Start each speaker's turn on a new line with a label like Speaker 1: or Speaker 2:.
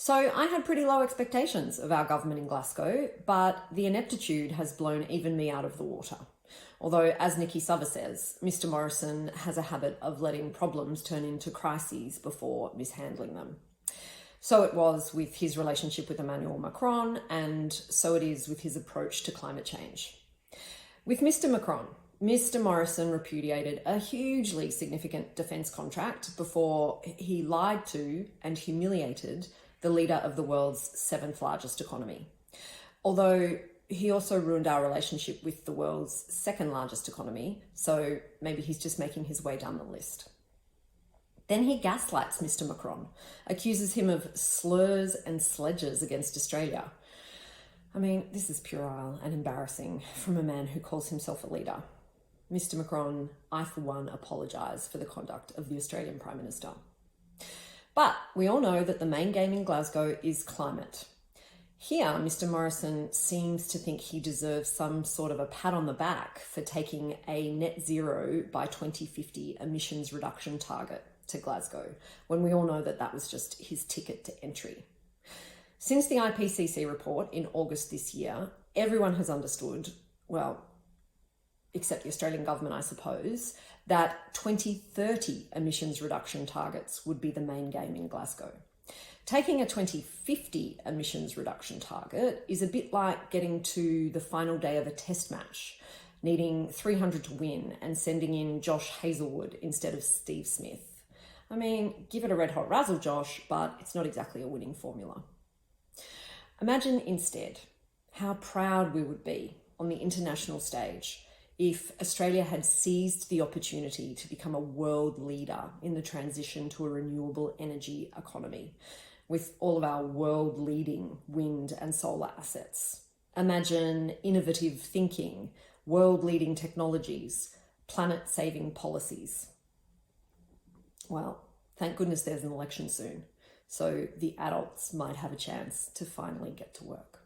Speaker 1: So I had pretty low expectations of our government in Glasgow, but the ineptitude has blown even me out of the water. Although, as Nikki Sutter says, Mr. Morrison has a habit of letting problems turn into crises before mishandling them. So it was with his relationship with Emmanuel Macron, and so it is with his approach to climate change. With Mr. Macron, Mr. Morrison repudiated a hugely significant defence contract before he lied to and humiliated the leader of the world's 7th largest economy. Although he also ruined our relationship with the world's 2nd largest economy, so maybe he's just making his way down the list. Then he gaslights Mr. Macron, accuses him of slurs and sledges against Australia. I mean, this is puerile and embarrassing from a man who calls himself a leader. Mr. Macron, I for one apologise for the conduct of the Australian Prime Minister. But we all know that the main game in Glasgow is climate. Here, Mr. Morrison seems to think he deserves some sort of a pat on the back for taking a net zero by 2050 emissions reduction target to Glasgow, when we all know that that was just his ticket to entry. Since the IPCC report in August this year, everyone has understood, well, except the Australian government, I suppose, that 2030 emissions reduction targets would be the main game in Glasgow. Taking a 2050 emissions reduction target is a bit like getting to the final day of a test match, needing 300 to win and sending in Josh Hazelwood instead of Steve Smith. I mean, give it a red hot razzle, Josh, but it's not exactly a winning formula. Imagine instead how proud we would be on the international stage if Australia had seized the opportunity to become a world leader in the transition to a renewable energy economy, with all of our world-leading wind and solar assets. Imagine innovative thinking, world-leading technologies, planet-saving policies. Well, thank goodness there's an election soon, so the adults might have a chance to finally get to work.